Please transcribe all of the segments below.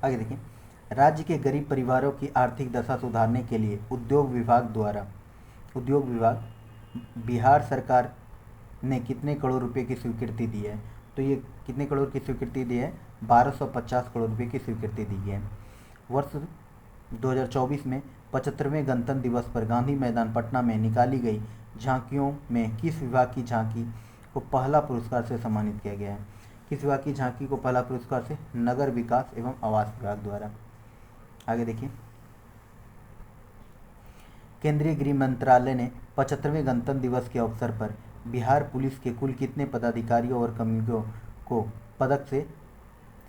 आगे देखिए, राज्य के गरीब परिवारों की आर्थिक दशा सुधारने के लिए उद्योग विभाग बिहार सरकार ने कितने करोड़ रुपए की स्वीकृति दी है? तो ये कितने करोड़ की स्वीकृति दी है? 1250 करोड़ रुपए की स्वीकृति दी है। वर्ष 2024 में 75वें गणतंत्र दिवस पर गांधी मैदान पटना में निकाली गई झांकियों में किस विभाग की झांकी को पहला पुरस्कार से सम्मानित किया गया है? किस विभाग की झांकी को पहला पुरस्कार से? नगर विकास एवं आवास विभाग द्वारा। आगे देखिए, केंद्रीय गृह मंत्रालय ने 75वें गणतंत्र दिवस के अवसर पर बिहार पुलिस के कुल कितने पदाधिकारियों और कर्मियों को पदक से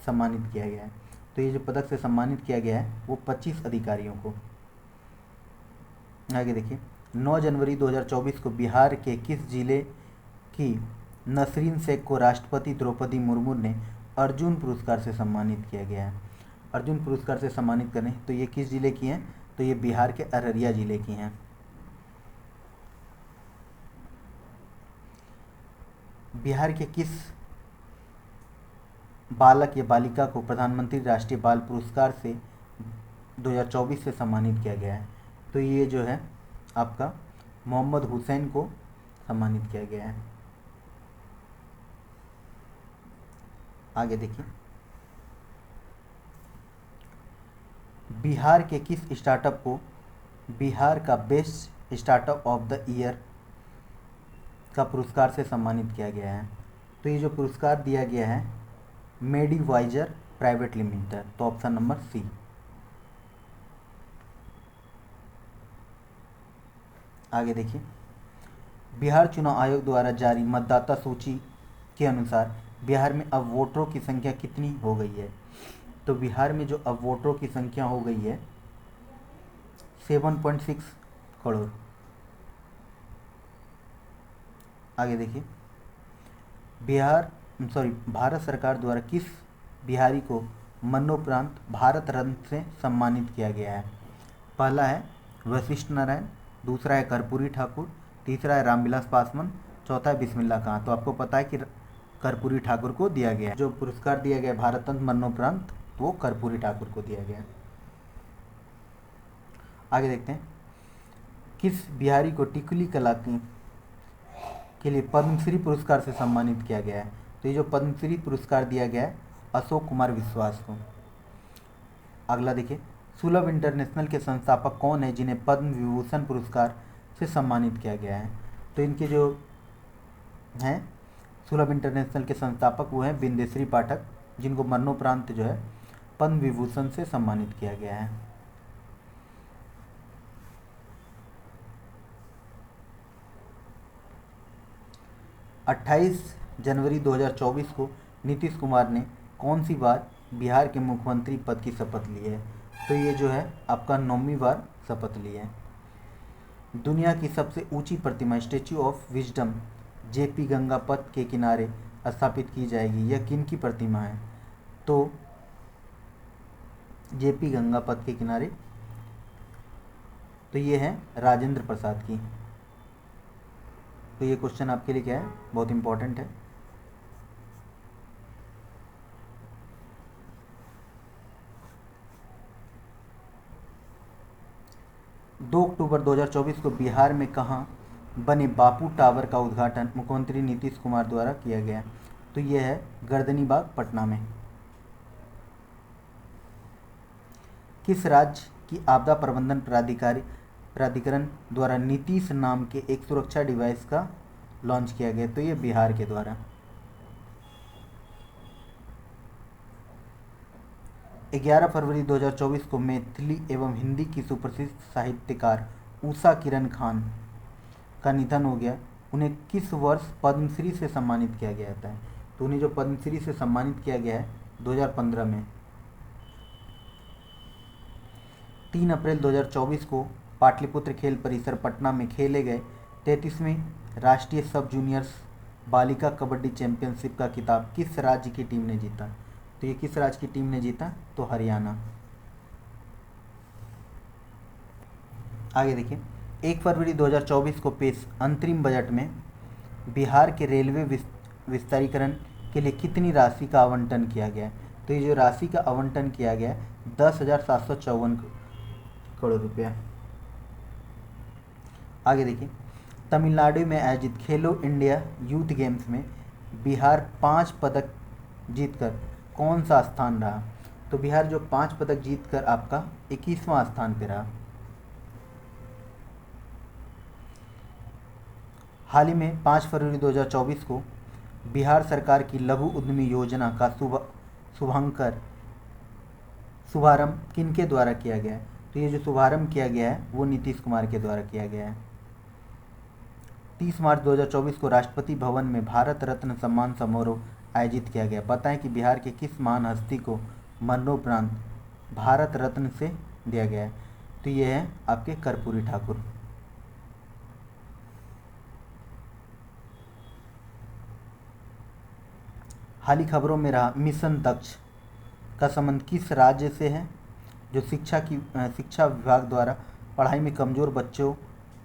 सम्मानित किया गया है? तो ये जो पदक से सम्मानित किया गया है वो 25 अधिकारियों को। आगे देखिए, 9 जनवरी 2024 को बिहार के किस जिले की नसरीन शेख को राष्ट्रपति द्रौपदी मुर्मू ने अर्जुन पुरस्कार से सम्मानित किया गया है? अर्जुन पुरस्कार से सम्मानित करें तो ये किस जिले की हैं? तो ये बिहार के अररिया जिले की हैं। बिहार के किस बालक या बालिका को प्रधानमंत्री राष्ट्रीय बाल पुरस्कार से 2024 से सम्मानित किया गया है? तो ये जो है आपका मोहम्मद हुसैन को सम्मानित किया गया है। आगे देखिए, बिहार के किस स्टार्टअप को बिहार का best startup of the year का पुरस्कार से सम्मानित किया गया है? तो ये जो पुरस्कार दिया गया है मेडिवाइजर प्राइवेट लिमिटेड, तो ऑप्शन नंबर सी। आगे देखिए, बिहार चुनाव आयोग द्वारा जारी मतदाता सूची के अनुसार बिहार में अब वोटरों की संख्या कितनी हो गई है? तो बिहार में जो अब वोटरों की संख्या हो गई है 7.6 करोड़। आगे देखिए, भारत सरकार द्वारा किस बिहारी को मरणोपरांत भारत रत्न से सम्मानित किया गया है? पहला है वशिष्ठ नारायण, दूसरा है कर्पूरी ठाकुर, तीसरा है रामविलास पासवान, चौथा है बिस्मिल्लाह खां। तो आपको पता है कि कर्पूरी ठाकुर को दिया गया है। जो पुरस्कार दिया गया भारत रत्न मरणोपरांत वो कर्पूरी ठाकुर को दिया गया। आगे देखते हैं, किस बिहारी को टिकुली कला के लिए पद्मश्री पुरस्कार से सम्मानित किया गया है? तो ये जो पद्मश्री पुरस्कार दिया गया है अशोक कुमार विश्वास को। अगला देखिए, सुलभ इंटरनेशनल के संस्थापक कौन है जिन्हें पद्म विभूषण पुरस्कार से सम्मानित किया गया है? तो इनके जो हैं सुलभ इंटरनेशनल के संस्थापक वो हैं बिंदेश्वरी पाठक, जिनको मरणोपरांत जो है पद्म विभूषण से सम्मानित किया गया है। अट्ठाईस जनवरी 2024 को नीतीश कुमार ने कौन सी बार बिहार के मुख्यमंत्री पद की शपथ ली है? तो ये जो है आपका 9वीं बार शपथ ली है। दुनिया की सबसे ऊंची प्रतिमा statue of wisdom JP Ganga Path के किनारे स्थापित की जाएगी, यह किन की प्रतिमा है? तो जेपी गंगा पथ के किनारे तो ये है राजेंद्र प्रसाद की। तो ये क्वेश्चन आपके लिए क्या है, बहुत इंपॉर्टेंट है। दो अक्टूबर 2024 को बिहार में कहाँ बने बापू टावर का उद्घाटन मुख्यमंत्री नीतीश कुमार द्वारा किया गया? तो यह है गर्दनीबाग पटना में। किस राज्य की आपदा प्रबंधन प्राधिकरण द्वारा नीतीश नाम के एक सुरक्षा डिवाइस का लॉन्च किया गया? तो ये बिहार के द्वारा। 11 फरवरी 2024 को मैथिली एवं हिंदी की सुप्रसिद्ध साहित्यकार उषा किरण खान का निधन हो गया। उन्हें किस वर्ष पद्मश्री से सम्मानित किया गया था? तो उन्हें जो पद्मश्री से सम्मानित किया गया है 2015 में। 3 अप्रैल 2024 को पाटलिपुत्र खेल परिसर पटना में खेले गए 33वें राष्ट्रीय सब जूनियर्स बालिका कबड्डी चैंपियनशिप का खिताब किस राज्य की टीम ने जीता? तो ये किस राज्य की टीम ने जीता? तो हरियाणा। आगे देखिए, 1 फरवरी 2024 को पेश अंतरिम बजट में बिहार के रेलवे विस्तारीकरण के लिए कितनी राशि का आवंटन किया गया? तो ये जो राशि का आवंटन किया गया है 10,754 करोड़ रुपया। आगे देखिए, तमिलनाडु में आयोजित खेलो इंडिया यूथ गेम्स में बिहार 5 पदक जीतकर कौन सा स्थान रहा? तो बिहार जो 5 पदक जीतकर आपका 21वां स्थान पे रहा। हाल ही में 5 फरवरी 2024 को बिहार सरकार की लघु उद्यमी योजना का शुभारंभ किनके द्वारा किया गया है? तो ये जो शुभारंभ किया गया है वो नीतीश कुमार के द्वारा किया गया है। 30 मार्च 2024 को राष्ट्रपति भवन में भारत रत्न सम्मान समारोह आयोजित किया गया। बताएं कि बिहार के किस महान हस्ती को मरणोपरांत भारत रत्न से दिया गया है? तो ये है आपके कर्पूरी ठाकुर। हाल ही खबरों में रहा मिशन दक्ष का संबंध किस राज्य से है? जो शिक्षा विभाग द्वारा पढ़ाई में कमज़ोर बच्चों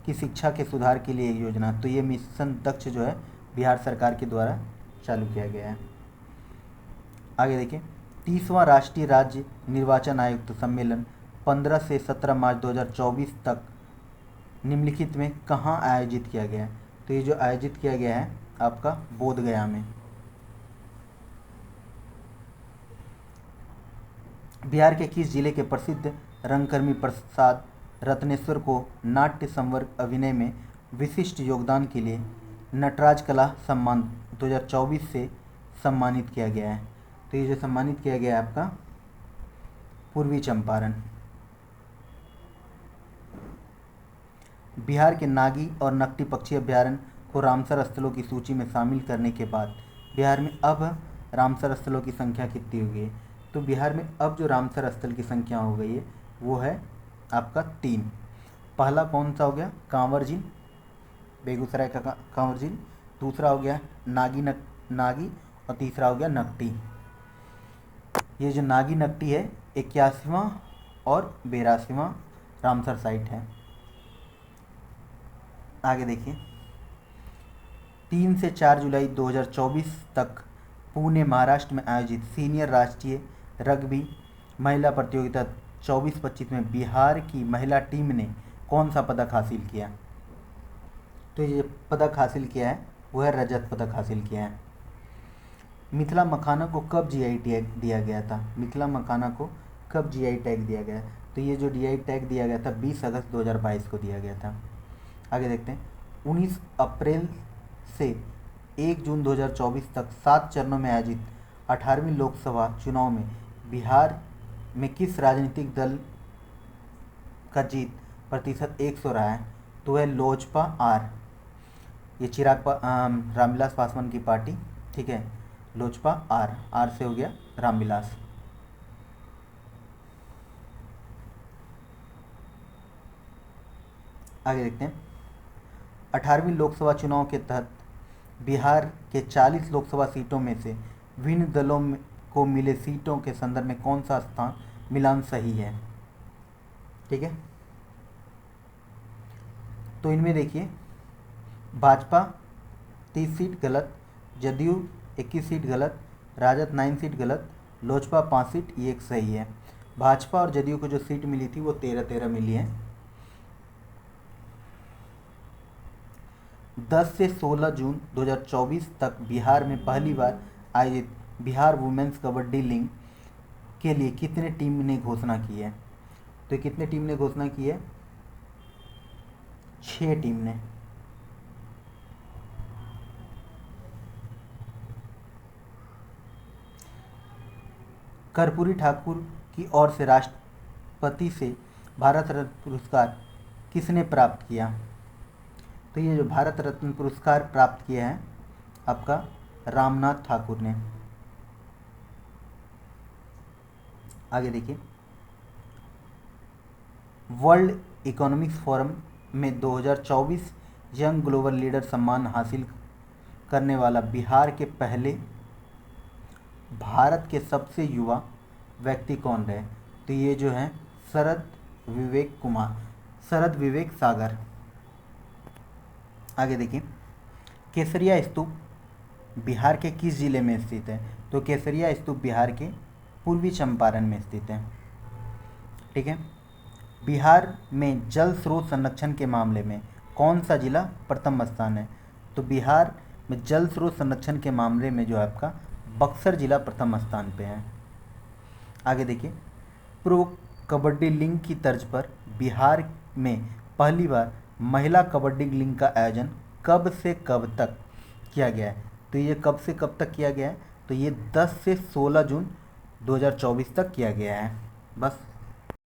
की शिक्षा के सुधार के लिए एक योजना। तो ये मिशन दक्ष जो है बिहार सरकार के द्वारा चालू किया गया है। आगे देखिए, 30वां राष्ट्रीय राज्य निर्वाचन आयुक्त सम्मेलन 15 से 17 मार्च 2024 तक निम्नलिखित में कहाँ आयोजित किया गया है? तो ये जो आयोजित किया गया है आपका बोधगया में। बिहार के किस जिले के प्रसिद्ध रंगकर्मी प्रसाद रत्नेश्वर को नाट्य संवर्ग अभिनय में विशिष्ट योगदान के लिए नटराज कला सम्मान 2024 से सम्मानित किया गया है? तो ये जो सम्मानित किया गया है आपका पूर्वी चंपारण। बिहार के नागी और नकटी पक्षी अभ्यारण्य को रामसर स्थलों की सूची में शामिल करने के बाद बिहार में अब रामसर स्थलों की संख्या कितनी हो गई है? तो बिहार में अब जो रामसर स्थल की संख्या हो गई है वो है आपका 3। पहला कौन सा हो गया? कांवर झील, बेगूसराय का कांवर झील। दूसरा हो गया नागी और तीसरा हो गया नकटी। ये जो नागी नकटी है 81वां और 82वां रामसर साइट है। आगे देखिए, 3 से 4 जुलाई 2024 तक पुणे महाराष्ट्र में आयोजित सीनियर राष्ट्रीय रग्बी महिला प्रतियोगिता 24-25 में बिहार की महिला टीम ने कौन सा पदक हासिल किया? तो ये पदक हासिल किया है वो है रजत पदक हासिल किया है। मिथिला मखाना को कब जीआई टैग दिया गया था? मिथिला मखाना को कब जीआई टैग दिया गया? तो ये जो जीआई टैग दिया गया था 20 अगस्त 2022 को दिया गया था। आगे देखते हैं, 19 अप्रैल से 1 जून 2024 तक 7 चरणों में आयोजित 18वीं लोकसभा चुनाव में बिहार में किस राजनीतिक दल का जीत प्रतिशत 100 रहा है? तो है लोजपा आर। ये रामविलास पासवान की पार्टी, ठीक है। लोजपा आर से हो गया रामविलास। आगे देखते हैं, 18वीं लोकसभा चुनाव के तहत बिहार के 40 लोकसभा सीटों में से विभिन्न दलों को मिले सीटों के संदर्भ में कौन सा स्थान मिलान सही है? ठीक है, तो इनमें देखिए, भाजपा 30 सीट गलत, जदयू 21 सीट गलत, राजद 9 सीट गलत, लोजपा 5 सीट, ये एक सही है। भाजपा और जदयू को जो सीट मिली थी वो 13-13 मिली है। 10 से 16 जून 2024 तक बिहार में पहली बार आयोजित बिहार वुमेन्स कबड्डी लीग के लिए कितने टीम ने घोषणा की है? तो कितने टीम ने घोषणा की है? 6 टीम ने। कर्पूरी ठाकुर की ओर से राष्ट्रपति से भारत रत्न पुरस्कार किसने प्राप्त किया? तो ये जो भारत रत्न पुरस्कार प्राप्त किया है आपका रामनाथ ठाकुर ने। आगे देखिए, वर्ल्ड इकोनॉमिक्स फोरम में 2024 यंग ग्लोबल लीडर सम्मान हासिल करने वाला बिहार के पहले भारत के सबसे युवा व्यक्ति कौन रहे? तो ये जो है शरद विवेक सागर। आगे देखिए, केसरिया स्तूप बिहार के किस जिले में स्थित है? तो केसरिया स्तूप बिहार के पूर्वी चंपारण में स्थित है। ठीक है। बिहार में जल स्रोत संरक्षण के मामले में कौन सा जिला प्रथम स्थान है? तो बिहार में जल स्रोत संरक्षण के मामले में जो है आपका बक्सर जिला प्रथम स्थान पे है। आगे देखिए, प्रो कबड्डी लीग की तर्ज पर बिहार में पहली बार महिला कबड्डी लीग का आयोजन कब से कब तक किया गया है? तो ये कब से कब तक किया गया है? तो ये 10 से 16 जून 2024 तक किया गया है। बस